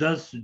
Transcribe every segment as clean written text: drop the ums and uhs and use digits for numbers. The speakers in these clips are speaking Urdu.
10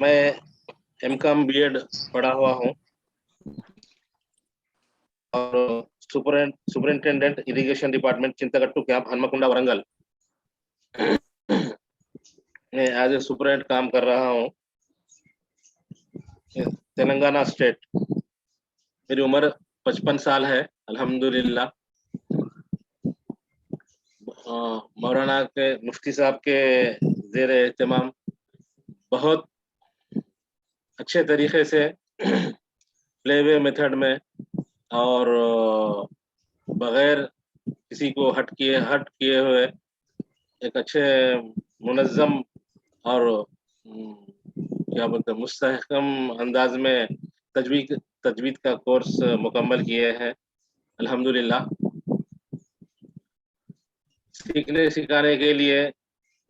میں ایم کام بی ایڈ پڑھا ہوا ہوں اور superintendent irrigation department Chintagattu camp Hanamkonda Warangal میں ایز اے سپرنٹ کام کر رہا ہوں تلنگانہ اسٹیٹ. میری عمر 55 سال ہے الحمدللہ. مولانا کے مفتی صاحب کے زیر اہتمام بہت اچھے طریقے سے پلے وے میتھڈ میں اور بغیر کسی کو ہٹ کیے ہوئے ایک اچھے منظم اور کیا بولتے ہیں مستحکم انداز میں تجوید کا کورس مکمل کیے ہیں الحمدللہ. سیکھنے سکھانے کے لیے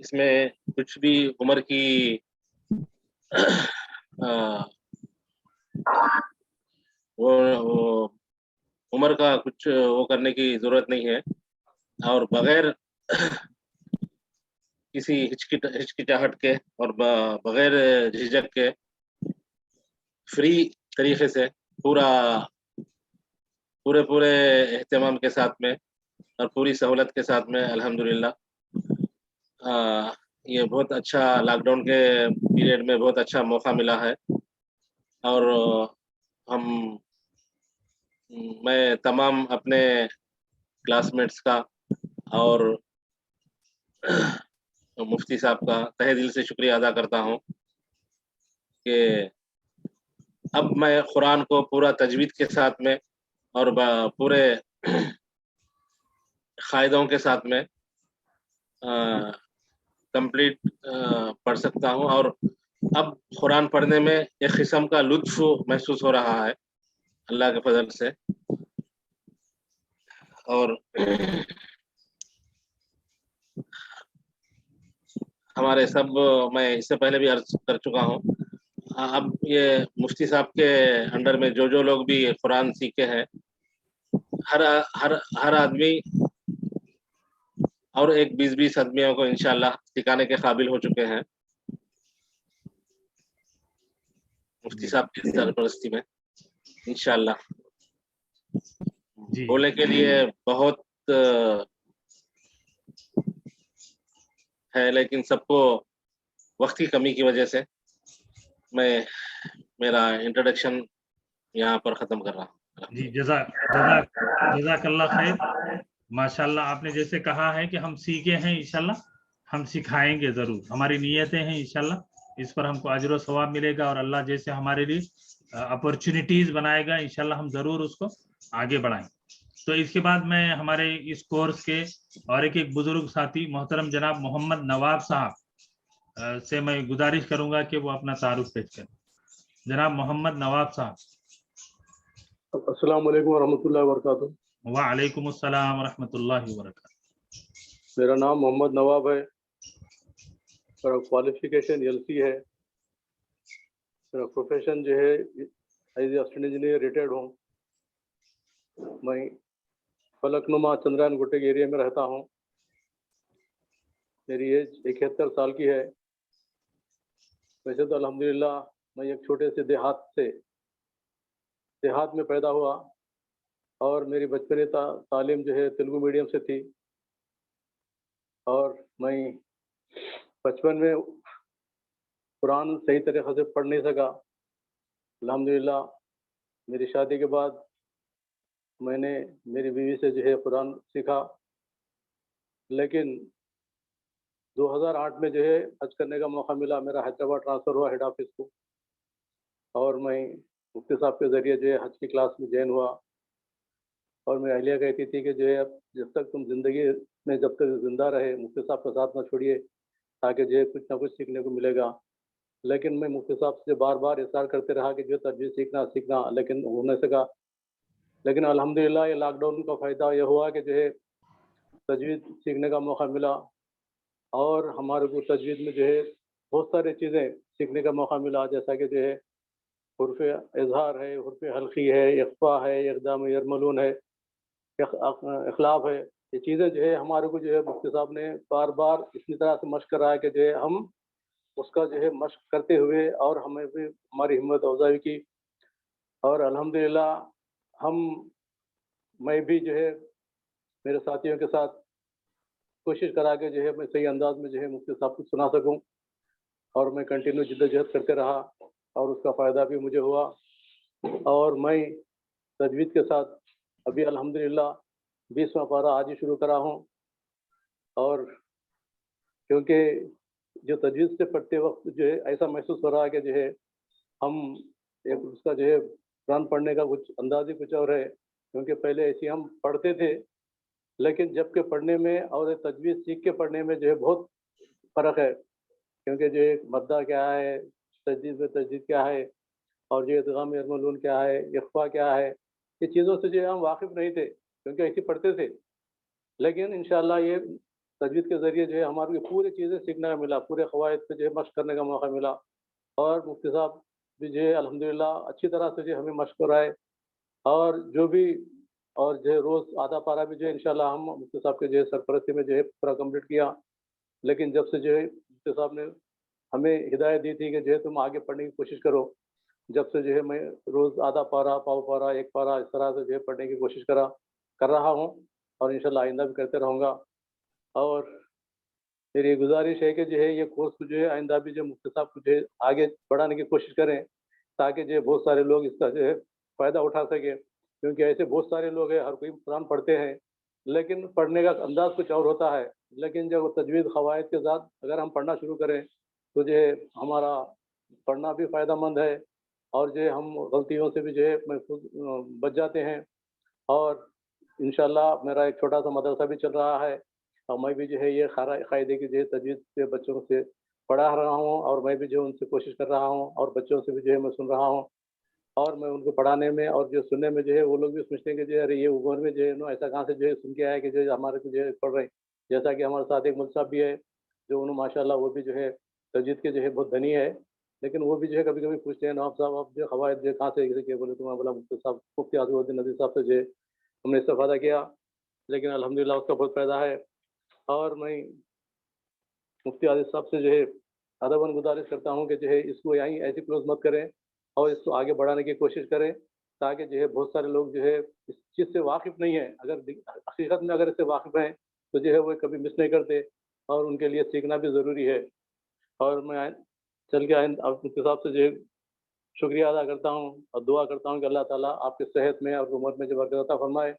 اس میں کچھ بھی عمر کی وہ عمر کا کچھ وہ کرنے کی ضرورت نہیں ہے اور بغیر کسی ہچکچاہٹ کے اور بغیر جھجک کے فری طریقے سے پورے اہتمام کے ساتھ میں اور پوری سہولت کے ساتھ میں الحمدللہ یہ بہت اچھا لاک ڈاؤن کے پیریڈ میں بہت اچھا موقع ملا ہے. اور میں تمام اپنے کلاس میٹس کا اور مفتی صاحب کا تہہ دل سے شکریہ ادا کرتا ہوں کہ اب میں قرآن کو پورا تجوید کے ساتھ میں اور پورے قاعدوں کے ساتھ میں کمپلیٹ پڑھ سکتا ہوں اور اب قرآن پڑھنے میں ایک قسم کا لطف محسوس ہو رہا ہے اللہ کے فضل سے. اور ہمارے سب میں اس سے پہلے بھی عرض کر چکا ہوں اب یہ مفتی صاحب کے انڈر میں جو لوگ بھی قرآن سیکھے ہیں ہر آدمی اور ایک 20 آدمیوں کو انشاءاللہ سکھانے کے قابل ہو چکے ہیں مفتی صاحب کی سرپرستی میں انشاءاللہ. بولنے کے لیے بہت ہے لیکن سب کو وقت کی کمی کی وجہ سے میں میرا انٹروڈکشن یہاں پر ختم کر رہا ہوں. جی جزاک اللہ خیر. ماشاءاللہ آپ نے جیسے کہا ہے کہ ہم سیکھے ہیں انشاءاللہ ہم سکھائیں گے ضرور. ہماری نیتیں ہیں انشاءاللہ اس پر ہم کو اجر و ثواب ملے گا اور اللہ جیسے ہمارے لیے اپرچونٹیز بنائے گا انشاءاللہ ہم ضرور اس کو آگے بڑھائیں. تو اس کے بعد میں ہمارے اس کورس کے اور ایک بزرگ ساتھی محترم جناب محمد نواب صاحب سے میں گزارش کروں گا کہ وہ اپنا تعارف پیش کریں. جناب محمد نواب صاحب. السلام علیکم ورحمۃ اللہ وبرکاتہ. وعلیکم السلام ورحمۃ اللہ وبرکاتہ. میرا نام محمد نواب ہے. میرا کوالیفیکیشن LC ہے. میرا پروفیشن جو ہے as a assistant engineer retired ہوں. میں فلک نما چندران گٹے کے ایریا میں رہتا ہوں. میری ایج 71 سال کی ہے. ویسے تو الحمدللہ میں ایک چھوٹے سے دیہات میں پیدا ہوا اور میری بچپنی تعلیم جو ہے تیلگو میڈیم سے تھی اور میں بچپن میں قرآن صحیح طریقے سے پڑھ نہیں سکا. الحمدللہ میری شادی کے بعد میں نے میری بیوی سے جو ہے قرآن سیکھا. لیکن 2008 میں جو ہے حج کرنے کا موقع ملا. میرا حیدرآباد ٹرانسفر ہوا ہیڈ آفس کو اور میں مفتی صاحب کے ذریعے جو ہے حج کی کلاس میں جوائن ہوا. اور میں اہلیہ کہتی تھی کہ جو ہے جب تک تم زندگی میں جب تک زندہ رہے مفتی صاحب کا ساتھ نہ چھوڑیے تاکہ جو ہے کچھ نہ کچھ سیکھنے کو ملے گا. لیکن میں مفتی صاحب سے بار بار اصرار کرتے رہا کہ جو تجوید سیکھنا لیکن ہو نہ سکا. لیکن الحمدللہ یہ لاک ڈاؤن کا فائدہ یہ ہوا کہ جو ہے تجوید سیکھنے کا موقع ملا اور ہمارے کو تجوید میں جو ہے بہت ساری چیزیں سیکھنے کا موقع ملا. جیسا کہ جو ہے حرف اظہار ہے, حرف حلقی ہے, اخفا ہے, اقدام یرملون ہے. اخلاف ہے، یہ چیزیں جو ہے ہمارے کو جو ہے مفتی صاحب نے بار بار اسی طرح سے مشق کرایا کہ جو ہے ہم اس کا جو ہے مشق کرتے ہوئے اور ہمیں بھی ہماری ہمت افزائی کی، اور الحمدللہ میں بھی جو ہے میرے ساتھیوں کے ساتھ کوشش کرا کے جو ہے میں صحیح انداز میں جو ہے مفتی صاحب کو سنا سکوں، اور میں کنٹینیو جدوجہد کرتے رہا اور اس کا فائدہ بھی مجھے ہوا، اور میں تجوید کے ساتھ ابھی الحمدللہ 20واں پارہ آج ہی شروع کرا ہوں، اور کیونکہ جو تجوید سے پڑھتے وقت جو ہے ایسا محسوس ہو رہا ہے کہ جو ہے ہم ایک اس کا جو ہے قرآن پڑھنے کا کچھ انداز ہی کچھ اور ہے، کیونکہ پہلے ایسے ہم پڑھتے تھے، لیکن جب کہ پڑھنے میں اور تجوید سیکھ کے پڑھنے میں جو ہے بہت فرق ہے، کیونکہ جو ایک مدہ کیا ہے، تجوید میں تجوید کیا ہے، اور جو ادغام یرملون کیا ہے، اخفا کیا ہے، یہ چیزوں سے جو ہے ہم واقف نہیں تھے کیونکہ ایسے پڑھتے تھے، لیکن انشاءاللہ یہ تجوید کے ذریعے جو ہے ہمارے کو پوری چیزیں سیکھنے کا ملا، پورے قواعد پہ جو ہے مشق کرنے کا موقع ملا، اور مفتی صاحب بھی جو ہے الحمدللہ اچھی طرح سے جو ہے ہمیں مشق کرائے، اور جو بھی اور جو ہے روز آدھا پارہ بھی جو ہے انشاءاللہ ہم مفتی صاحب کے جو ہے سرپرستی میں جو ہے پورا کمپلیٹ کیا، لیکن جب سے جو ہے مفتی صاحب نے ہمیں ہدایت دی تھی کہ جو ہے تم آگے پڑھنے کی کوشش کرو، جب سے جو ہے میں روز آدھا پارہ، پاؤ پارہ، ایک پارہ اس طرح سے جو ہے پڑھنے کی کوشش کر رہا ہوں، اور انشاءاللہ آئندہ بھی کرتے رہوں گا، اور میری یہ گزارش ہے کہ جو ہے یہ کورس جو ہے آئندہ بھی جو مفتی صاحب کو جو ہے آگے بڑھانے کی کوشش کریں، تاکہ جو ہے بہت سارے لوگ اس کا جو ہے فائدہ اٹھا سکے، کیونکہ ایسے بہت سارے لوگ ہیں ہر کوئی قرآن پڑھتے ہیں لیکن پڑھنے کا انداز کچھ اور ہوتا ہے، لیکن جب تجوید قواعد کے ساتھ اگر ہم پڑھنا شروع کریں تو جو ہے ہمارا پڑھنا بھی فائدہ مند ہے، اور جو ہے ہم غلطیوں سے بھی جو ہے محفوظ بچ جاتے ہیں، اور انشاءاللہ میرا ایک چھوٹا سا مدرسہ بھی چل رہا ہے، اور میں بھی جو ہے یہ قاعدے کی جو ہے تجوید کے بچوں سے پڑھا رہا ہوں، اور میں بھی جو ہے ان سے کوشش کر رہا ہوں، اور بچوں سے بھی جو ہے میں سن رہا ہوں، اور میں ان کو پڑھانے میں اور جو سننے میں جو ہے وہ لوگ بھی سمجھتے ہیں کہ جو ہے ارے یہ عمر میں جو ہے ایسا کہاں سے جو ہے سن کے آیا کہ جو ہے ہمارے کو جو ہے پڑھ رہے ہیں، جیسا کہ ہمارے ساتھ ایک ملک صاحب بھی ہے جو انہوں ماشاءاللہ وہ بھی جو ہے تجوید کے جو ہے بہت دھنی ہے، لیکن وہ بھی جو ہے کبھی کبھی پوچھتے ہیں نواب صاحب آپ جو قواعد جو ہے کہاں سے کہ بولے تمہیں بولا مفتی صاحب مفتی عاصم الدین ندوی صاحب سے جو ہے ہم نے استفادہ کیا، لیکن الحمدللہ اس کا بہت فائدہ ہے، اور میں مفتی عاصم صاحب سے جو ہے ادباً گزارش کرتا ہوں کہ جو ہے اس کو یہیں ایسی کلوز مت کریں اور اس کو آگے بڑھانے کی کوشش کریں، تاکہ جو ہے بہت سارے لوگ جو ہے اس چیز سے واقف نہیں ہیں، اگر حقیقت میں اگر اس سے واقف ہیں تو جو ہے وہ کبھی مس نہیں کرتے، اور ان کے لیے سیکھنا بھی ضروری ہے، اور میں چل کے مفتی صاحب سے جو ہے شکریہ ادا کرتا ہوں اور دعا کرتا ہوں کہ اللہ تعالیٰ آپ کے صحت میں اور عمر میں جو برکت عطا فرمائے،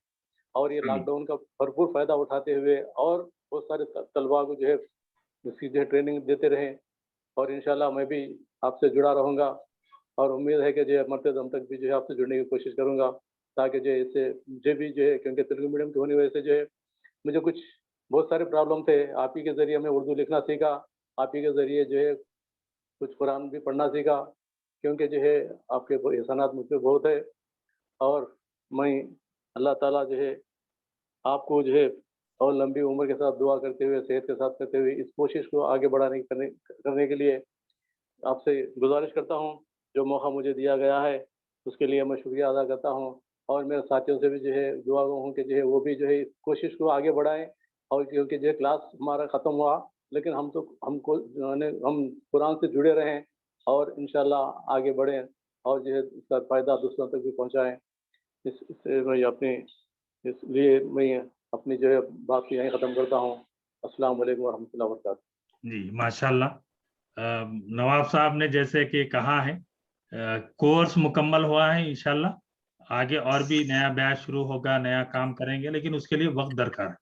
اور یہ لاک ڈاؤن کا بھرپور فائدہ اٹھاتے ہوئے اور بہت سارے طلباء کو جو ہے اس کی جو ہے ٹریننگ دیتے رہیں، اور انشاءاللہ میں بھی آپ سے جڑا رہوں گا، اور امید ہے کہ جو ہے مرتے دم تک بھی جو ہے آپ سے جڑنے کی کوشش کروں گا، تاکہ جو ہے اس سے مجھے بھی جو ہے کیونکہ تیلگو میڈیم کی ہونے کی وجہ سے جو ہے مجھے کچھ بہت سارے پرابلم تھے، آپ ہی کے ذریعے میں اردو لکھنا سیکھا، آپ ہی کے ذریعے جو ہے کچھ قرآن بھی پڑھنا سیکھا، کیونکہ جو ہے آپ کے احسانات مجھ پہ بہت ہے، اور میں اللہ تعالیٰ جو ہے آپ کو جو ہے اور لمبی عمر کے ساتھ دعا کرتے ہوئے صحت کے ساتھ کرتے ہوئے اس کوشش کو آگے بڑھانے کرنے کے لیے آپ سے گزارش کرتا ہوں، جو موقع مجھے دیا گیا ہے اس کے لیے میں شکریہ ادا کرتا ہوں، اور میرے ساتھیوں سے بھی جو ہے دعا گو ہوں کہ جو ہے وہ بھی جو ہے اس کوشش کو آگے بڑھائیں، اور کیونکہ جو ہے کلاس ہمارا ختم ہوا لیکن ہم قرآن سے جڑے رہیں اور انشاءاللہ آگے بڑھیں، اور جو ہے اس کا فائدہ دوسروں تک بھی پہنچائیں، اس سے میں اس لیے میں اپنی جو ہے بات یہیں ختم کرتا ہوں۔ السلام علیکم ورحمۃ اللہ وبرکاتہ۔ جی ماشاءاللہ، نواب صاحب نے جیسے کہ کہا ہے کورس مکمل ہوا ہے، انشاءاللہ آگے اور بھی نیا بیچ شروع ہوگا، نیا کام کریں گے، لیکن اس کے لیے وقت درکار ہے،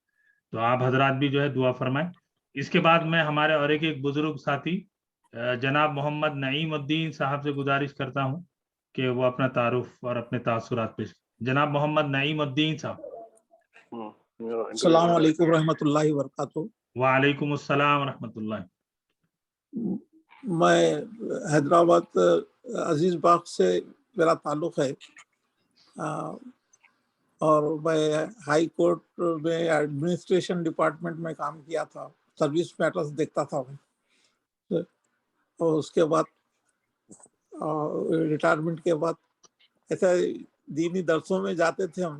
تو آپ حضرات بھی جو ہے دعا فرمائیں۔ اس کے بعد میں ہمارے اور ایک بزرگ ساتھی جناب محمد نعیم الدین صاحب سے گزارش کرتا ہوں کہ وہ اپنا تعارف اور اپنے تاثرات پیش۔ جناب محمد نعیم الدین صاحب۔ السلام علیکم ورحمۃ اللہ وبرکاتہ۔ وعلیکم السلام ورحمۃ اللہ۔ میں حیدرآباد عزیز باغ سے میرا تعلق ہے، اور میں ہائی کورٹ میں ایڈمنسٹریشن ڈپارٹمنٹ میں کام کیا تھا، سروس میٹرز دیکھتا تھا میں، اور اس کے بعد ریٹائرمنٹ کے بعد ایسے دینی درسوں میں جاتے تھے ہم،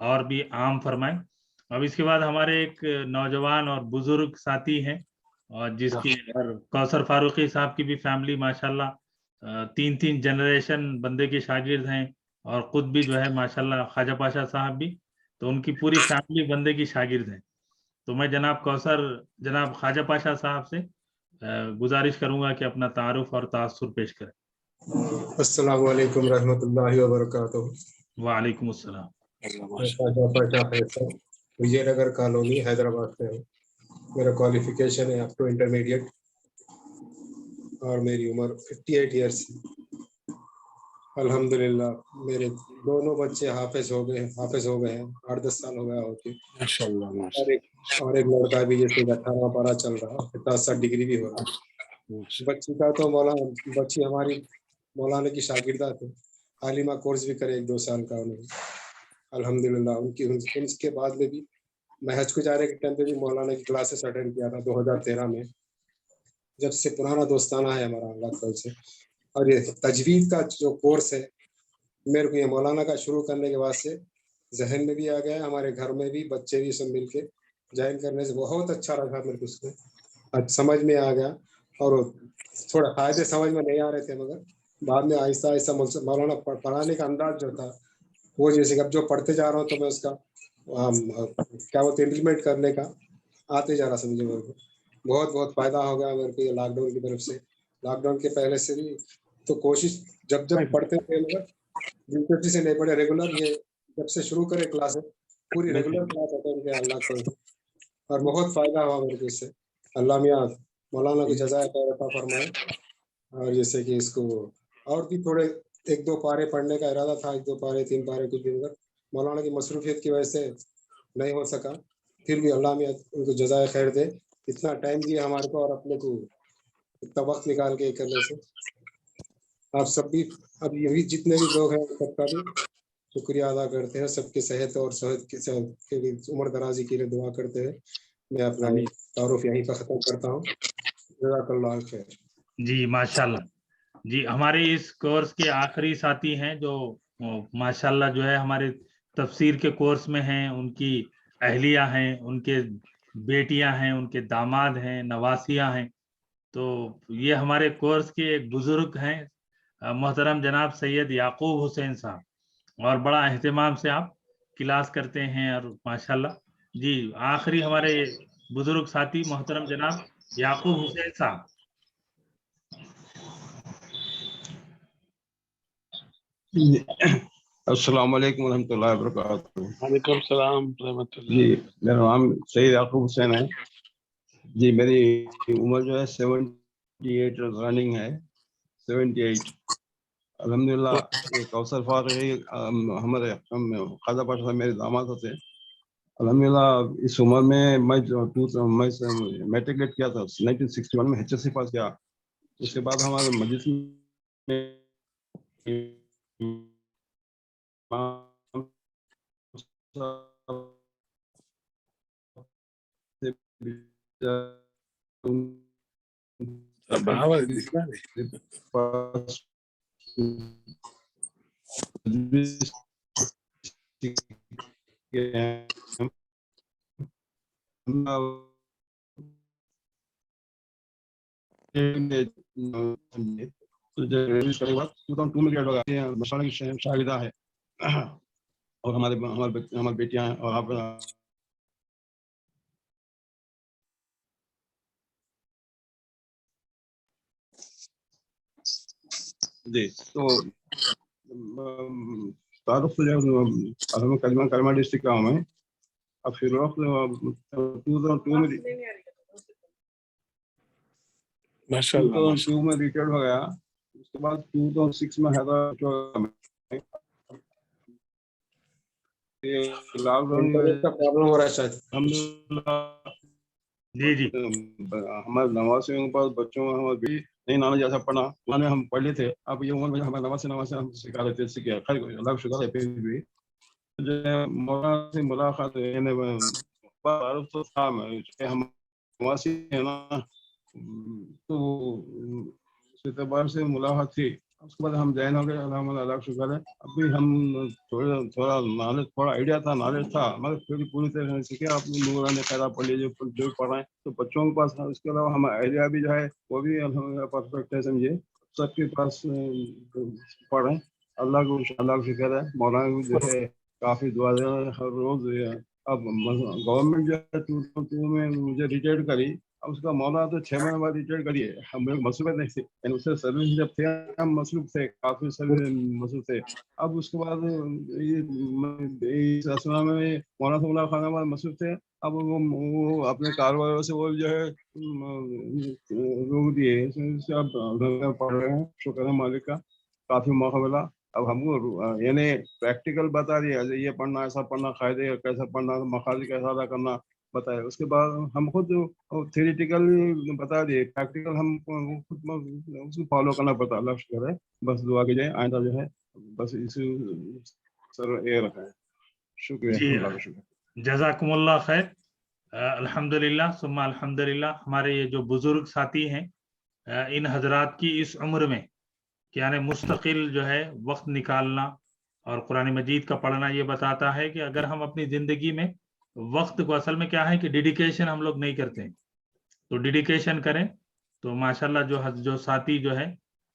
اور بھی عام فرمائیں. اب اس کے بعد ہمارے ایک نوجوان اور بزرگ ساتھی ہیں اور جس کی کوثر فاروقی صاحب کی بھی فیملی ماشاءاللہ 3 جنریشن بندے کے شاگرد ہیں اور خود بھی جو ہے ماشاءاللہ خواجہ پاشا صاحب بھی, تو ان کی پوری فیملی بندے کی شاگرد ہیں. تو میں جناب خواجہ پاشا صاحب سے گزارش کروں گا کہ اپنا تعارف اور تاثر پیش کریں. السلام علیکم رحمۃ اللہ وبرکاتہ. وعلیکم السلام. خواجہ پاشا فیصل, وجے نگر کالونی, حیدرآباد سے ہوں. میرا کوالیفیکیشن ہے اپ ٹو انٹرمیڈیٹ اور میری عمر 58 ایئرس ہے. الحمدللہ میرے دونوں بچے حافظ ہو گئے ہیں, 8-10 سال ہو گیا ہوتے. اور ایک لڑکا بھی جیسے 18 پارہ چل رہا, 7 ڈگری بھی ہو رہا. بچی کا تو بچی ہماری مولانا کی شاگردہ تھے, عالمہ کورس بھی کرے 1-2 سال کا انہوں نے. الحمدللہ ان کے بعد میں بھی میں حج کو جانے کے ٹائم پہ بھی مولانا کی کلاسز اٹینڈ کیا تھا 2013 میں. جب سے پرانا دوستانہ ہے ہمارا اللہ تعالی سے. اور یہ تجوید کا جو کورس ہے میرے کو یہ مولانا کا شروع کرنے کے بعد سے ذہن میں بھی آ گیا, ہمارے گھر میں بھی بچے بھی سب مل کے جوائن کرنے سے بہت اچھا لگا میرے کو. اس میں سمجھ میں آ گیا اور تھوڑا فائدے سمجھ میں نہیں آ رہے تھے, مگر بعد میں آہستہ آہستہ مولانا پڑھانے کا انداز جو تھا وہ جیسے اب جو پڑھتے جا رہا ہوں تو میں اس کا کیا بولتے امپلیمنٹ کرنے کا آتے جا رہا. سمجھے میرے کو بہت فائدہ ہو گیا میرے کو یہ لاک ڈاؤن کی طرف سے. لاک ڈاؤن کے پہلے سے بھی تو کوشش جب پڑھتے تھے مگر دلچسپی سے نہیں پڑھے, ریگولر یہ جب سے شروع کرے کلاس پوری ریگولر کلاس اٹینڈ کیا اللہ کو, اور بہت فائدہ ہوا میرے کو اس سے. اللہ میاں مولانا کو جزائے خیر عطا فرمائے. اور جیسے کہ اس کو اور بھی تھوڑے 1-2 پارے پڑھنے کا ارادہ تھا, 1-2 پارے 3 پارے کچھ بھی, مگر مولانا کی مصروفیت کی وجہ سے نہیں ہو سکا. پھر بھی اللہ میاں ان کو جزائے خیر دے, اتنا ٹائم دیا ہمارے کو اور اپنے کو اتنا وقت نکال کے کرنے سے. آپ سب بھی اب یہی جتنے بھی لوگ ہیں سب کا بھی شکریہ ادا کرتے ہیں, سب کے صحت اور صحت کے لیے عمر درازی کے لیے دعا کرتے ہیں. میں اپنا تعارف یہیں پر ختم کرتا ہوں. جزاک اللہ خیر. جی ماشاءاللہ. جی ہمارے اس کورس کے آخری ساتھی ہیں جو ماشاءاللہ جو ہے ہمارے تفسیر کے کورس میں ہیں, ان کی اہلیہ ہیں, ان کے بیٹیاں ہیں, ان کے داماد ہیں, نواسیاں ہیں. تو یہ ہمارے کورس کے ایک بزرگ ہیں محترم جناب سید یعقوب حسین صاحب, اور بڑا اہتمام سے آپ کلاس کرتے ہیں اور ماشاءاللہ. جی آخری ہمارے بزرگ ساتھی محترم جناب یعقوب حسین صاحب. السلام علیکم ورحمۃ اللہ وبرکاتہ. وعلیکم السلام رحمۃ اللہ. جی میرا نام سید یعقوب حسین ہے. جی میری عمر جو ہے 78 رننگ ہے, 78. الحمدللہ یہ کوثر فاروقی ہمارے خواجہ پاشا صاحب میرے داماد ہوتے. الحمدللہ اس عمر میں میں میٹرکلیٹ کیا تھا 1961 میں, HSC پاس کیا. اس کے بعد ہمارے مجلس میں شاہدہ ہے اور ہمارے بیٹیاں ہیں. اور آپ جی تو تعارف سے کلمہ ڈسٹرکٹ کا ہوں میں. اب پھر 2002 میں ریٹائرڈ ہو گیا. اس کے بعد 2006 میں حیدرآباد لاک ڈاؤن کا پرابلم ہو رہا ہے شاید. جی ہمارے نواسیوں کے پاس بچوں میں بھی نہیں نانا جیسا پڑھنا نے ہم پڑھ لیے تھے. اب یہ عمر میں ہمارے نواسے ہم سکھا لیتے سیکھے. خیر اللہ کا شکر ہے. پھر بھی مولانا سے ملاقات تو تھا ہم نواسی ہے نا, تو اس اعتبار سے ملاقات تھی. اس کے بعد ہم جوائن ہو گئے. الحمد اللہ شکر ہے. ابھی ہم تھوڑا نالج تھوڑا آئیڈیا تھا نالج تھا مگر پھر پوری طرح نہیں سیکھے. آپ نورانی خیرہ پڑھ لیجیے جو پڑھ رہے ہیں تو بچوں کے پاس. اس کے علاوہ ہم آئیڈیا بھی جو ہے وہ بھی الحمد للہ پرفیکٹ ہے. سمجھے سب کے پاس پڑھ رہے ہیں. اللہ کو شکر ہے. مولانا جو ہے کافی دعا دے رہے ہیں ہر روز. اب گورنمنٹ جو ہے 2002 میں مجھے ریٹائر کری. اب اس کا مولانا تو 6 مہینے بعد ریٹائر کریے. ہم لوگ مصروف نہیں تھے یعنی اس سے سروس جب تھے ہم مصروف تھے کافی مصروف تھے. اب اس کے بعد اسلامہ میں مولانا صلی اللہ خانہ میں مصروف تھے. اب وہ اپنے کاروبار سے وہ جو ہے روک دیے. اب پڑھ رہے ہیں شکر ہے مالک کا. کافی موقع ملا. اب ہم کو یعنی پریکٹیکل بتا دیا یہ پڑھنا ایسا پڑھنا قاعدے کیسا پڑھنا مخارج کیسا ادا کرنا بتائے. اس کے بعد ہم خود تھیوریٹیکل بتا دیے. پریکٹیکل ہم خود اس کو فالو کرنا پڑتا. اللہ شکر ہے. بس دعا کی جائے آئندہ جو ہے بس اسی سر یہ رکھا ہے. شکریہ. اللہ کا شکر. جزاکم اللہ خیر. الحمدللہ ثم الحمدللہ. ہمارے یہ جو بزرگ ساتھی ہیں ان حضرات کی اس عمر میں یعنی مستقل جو ہے وقت نکالنا اور قرآن مجید کا پڑھنا یہ بتاتا ہے کہ اگر ہم اپنی زندگی میں وقت کو اصل میں کیا ہے کہ ڈیڈیکیشن ہم لوگ نہیں کرتے تو ڈیڈیکیشن کریں تو ماشاءاللہ جو ساتھی جو ہے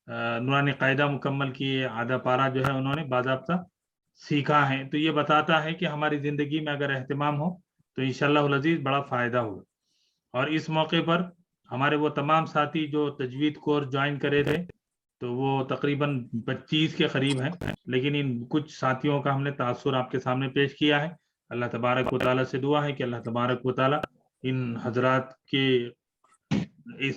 نورانی قاعدہ مکمل کیے آدھا پارا جو ہے انہوں نے باضابطہ سیکھا ہے. تو یہ بتاتا ہے کہ ہماری زندگی میں اگر اہتمام ہو تو انشاءاللہ العزیز بڑا فائدہ ہوگا. اور اس موقع پر ہمارے وہ تمام ساتھی جو تجوید کورس جوائن کرے تھے تو وہ تقریباً 25 کے قریب ہیں. لیکن ان کچھ ساتھیوں کا ہم نے تاثر آپ کے سامنے پیش کیا ہے. اللہ تبارک و تعالیٰ سے دعا ہے کہ اللہ تبارک و تعالیٰ ان حضرات کے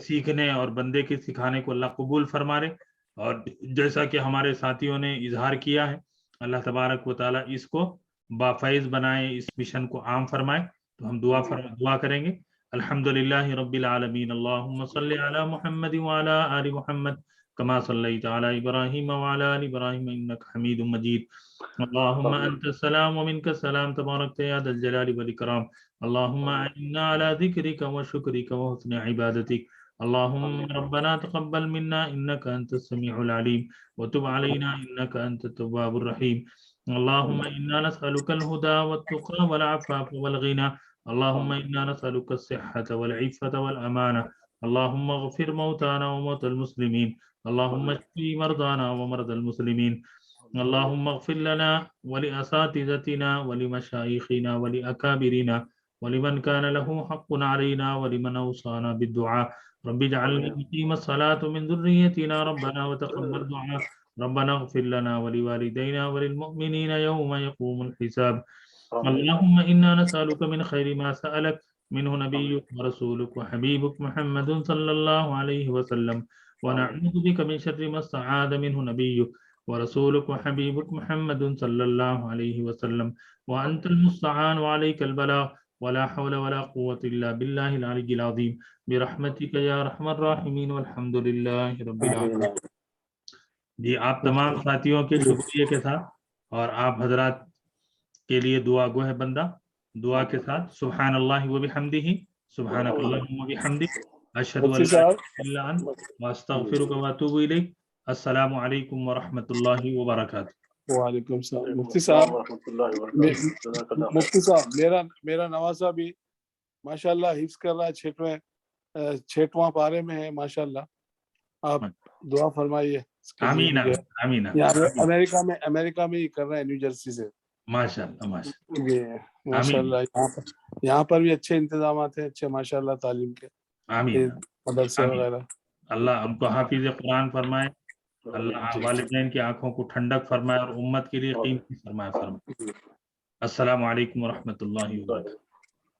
سیکھنے اور بندے کے سکھانے کو اللہ قبول فرمائے. اور جیسا کہ ہمارے ساتھیوں نے اظہار کیا ہے اللہ تبارک و تعالیٰ اس کو بافیض بنائے اس مشن کو عام فرمائے. تو ہم دعا کریں گے. الحمدللہ رب العالمین. اللہم صلی علی محمد وعلی آل محمد كما صليت على إبراهيم وعلى آل إبراهيم إنك حميد مجيد. اللهم أنت السلام ومنك السلام تبارك يا ذا الجلال والإكرام. اللهم أعنا على ذكرك وشكرك وحسن عبادتك. اللهم ربنا تقبل منا إنك أنت السميع العليم وتب علينا إنك أنت التواب الرحيم. اللهم إنا نسألك الهدى والتقى والعفاف والغنى. اللهم إنا نسألك الصحة والعفة والأمانة. اللهم اغفر موتانا وموتى المسلمين. اللهم اشفي مرضانا ومرضى المسلمين. اللهم اغفر لنا ولأساتذتنا ولمشايخنا ولأكابرنا ولمن كان له حق علينا ولمن أوصانا بالدعاء. رب اجعلني مقيم الصلاة من ذريتنا ربنا وتقبل دعاء. ربنا اغفر لنا ولوالدينا وللمؤمنين يوم يقوم الحساب. اللهم إنا نسألك من خير ما سألك منه نبيك ورسولك وحبيبك محمد صلى الله عليه وسلم ونعوذ بك من شر ما استعاذ منه نبيك ورسولك وحبيبك محمد صلى الله عليه وسلم وأنت المستعان وعليك البلاغ ولا حول ولا قوة إلا بالله العلي العظيم برحمتك يا أرحم الراحمين والحمد لله رب العالمين. جی آپ تمام ساتھیوں کے شکریہ کے ساتھ اور آپ حضرات کے لیے دعا گو ہے بندہ دعا کے ساتھ سبحان اللہ و بحمدہ سبحانک اللہم و بحمدک اشہد ان لا الہ الا انت واستغفرک واتوب الیک. السلام علیکم ورحمۃ اللہ وبرکاتہ. وعلیکم السلام. مفتی صاحب میرا نوازا بھی ماشاءاللہ حفظ کر رہا ہے 6واں پارے میں ہے ماشاءاللہ. آپ دعا فرمائیے. آمین آمین. امریکہ میں ہی کر رہے ہیں نیو جرسی سے. ماشاءاللہ ماشاءاللہ. یہاں پر بھی اچھے انتظامات ہیں اچھے ماشاءاللہ تعلیم کے. آمین. مدرسے وغیرہ. اللہ ان کو حافظ قرآن فرمائے. اللہ والدین کی آنکھوں کو ٹھنڈک فرمائے اور امت کے لیے قیمتی فرمائے. السلام علیکم ورحمۃ اللہ وبرکاتہ.